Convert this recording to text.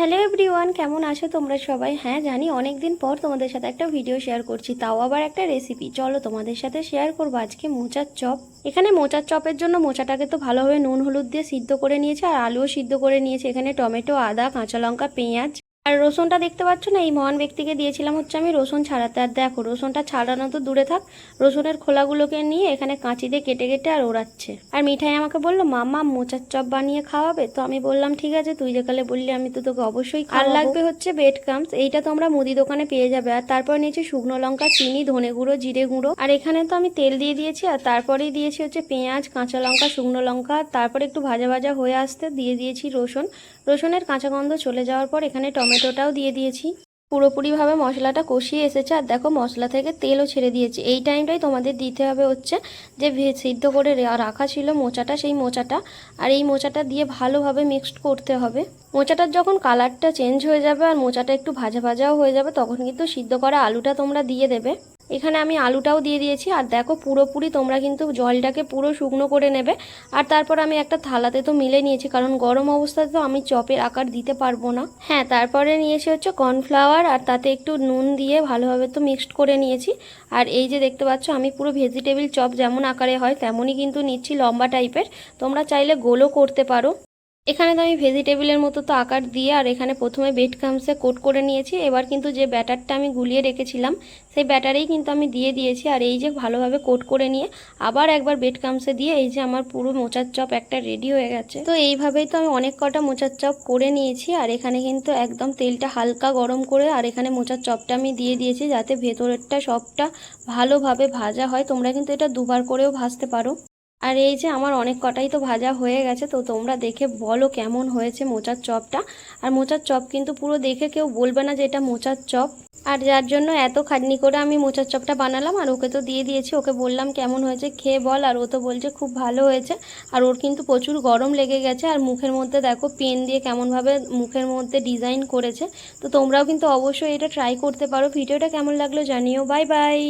Hello everyone, কেমন আছো তোমরা সবাই? হ্যাঁ জানি অনেক দিন পর তোমাদের সাথে একটা ভিডিও শেয়ার করছি, তাও আবার একটা রেসিপি। চলো তোমাদের সাথে শেয়ার করবো আজকে মোচার চপ। এখানে মোচার চপের জন্য মোচাটাকে তো ভালোভাবে নুন হলুদ দিয়ে সিদ্ধ করে নিয়েছে, আর আলুও সিদ্ধ করে নিয়েছে। এখানে টমেটো, আদা, কাঁচা লঙ্কা, পেঁয়াজ আর রসুনটা দেখতে পাচ্ছ না, এই মহান ব্যক্তিকে দিয়েছিলাম হচ্ছে আমি রসুন ছাড়াতে। আর দেখো রসুনটা ছাড়ানো তো দূরে থাক, রসুনের খোলাগুলোকে নিয়ে এখানে কাঁচি দিয়ে কেটে কেটে আর ওড়াচ্ছে। আর মিঠাই আমাকে বললো মামা মোচার চপ বানিয়ে খাওয়াবে, তো আমি বললাম ঠিক আছে, তুই যেকালে বললি আমি তো তোকে অবশ্যই খাওয়াবো। আর লাগবে হচ্ছে ব্রেড ক্রাম্বস, এইটা তোমরা মুদি দোকানে পেয়ে যাবে। আর তারপর নিয়েছি শুকনো লঙ্কা, চিনি, ধনে গুঁড়ো, জিরে গুঁড়ো। আর এখানে তো আমি তেল দিয়ে দিয়েছি, আর তারপরেই দিয়েছি হচ্ছে পেঁয়াজ, কাঁচা লঙ্কা, শুকনো লঙ্কা। তারপরে একটু ভাজা ভাজা হয়ে আসতে দিয়ে দিয়েছি রসুনের কাঁচা গন্ধ চলে যাওয়ার পর এখানে টমেটোটাও দিয়ে দিয়েছি। পুরোপুরিভাবে মশলাটা কষিয়ে এসেছে, আর দেখো মশলা থেকে তেলও ছেড়ে দিয়েছে। এই টাইমটাই তোমাদের দিতে হবে হচ্ছে যে সিদ্ধ করে রাখা ছিল মোচাটা, সেই মোচাটা। আর এই মোচাটা দিয়ে ভালোভাবে মিক্সড করতে হবে। মোচাটার যখন কালারটা চেঞ্জ হয়ে যাবে আর মোচাটা একটু ভাজা ভাজাও হয়ে যাবে, তখন কিন্তু সিদ্ধ করা আলুটা তোমরা দিয়ে দেবে। এখানে আমি আলুটাও দিয়ে দিয়েছি। আর দেখো পুরোপুরি তোমরা কিন্তু জলটাকে পুরো শুকনো করে নেবে। আর তারপর আমি একটা থালাতে তো মিলে নিয়েছি, কারণ গরম অবস্থাতে তো আমি চপের আকার দিতে পারবো না। হ্যাঁ, তারপরে নিয়েছি হচ্ছে কর্নফ্লাওয়ার, আর তাতে একটু নুন দিয়ে ভালোভাবে তো মিক্সড করে নিয়েছি। আর এই যে দেখতে পাচ্ছ আমি পুরো ভেজিটেবিল চপ যেমন আকারে হয় তেমনই কিন্তু নিচ্ছি, লম্বা টাইপের। তোমরা চাইলে গোলও করতে পারো। এখানে তো আমি ভেজিটেবিলের মতো তো আকার দিয়ে, আর এখানে প্রথমে ব্রেড ক্রাম্বসে কোট করে নিয়েছি। এবার কিন্তু যে ব্যাটারটা আমি গুলিয়ে রেখেছিলাম সেই ব্যাটারেই কিন্তু আমি দিয়ে দিয়েছি। আর এই যে ভালোভাবে কোট করে নিয়ে আবার একবার ব্রেড ক্রাম্বসে দিয়ে এই যে আমার পুরো মোচার চপ একটা রেডি হয়ে গেছে। তো এইভাবেই তো আমি অনেক কটা মোচার চপ করে নিয়েছি। আর এখানে কিন্তু একদম তেলটা হালকা গরম করে আর এখানে মোচার চপটা আমি দিয়ে দিয়েছি, যাতে ভেতরেরটা সবটা ভালোভাবে ভাজা হয়। তোমরা কিন্তু এটা দুবার করেও ভাজতে পারো। আর এই যে আমার অনেক কটাই তো ভাজা হয়ে গেছে, তো তোমরা দেখে বলো কেমন হয়েছে মোচার চপটা। আর মোচার চপ কিন্তু পুরো দেখে কেউ বলবে না যে এটা মোচার চপ। আর যার জন্য এত খাটনি করে আমি মোচার চপটা বানালাম, আর ওকে তো দিয়ে দিয়েছি। ওকে বললাম কেমন হয়েছে খেয়ে বল, আর ও তো বলছে খুব ভালো হয়েছে। আর ওর কিন্তু প্রচুর গরম লেগে গেছে, আর মুখের মধ্যে দেখো পেন দিয়ে কেমনভাবে মুখের মধ্যে ডিজাইন করেছে। তো তোমরাও কিন্তু অবশ্যই এটা ট্রাই করতে পারো। ভিডিওটা কেমন লাগলো জানিও। Bye bye.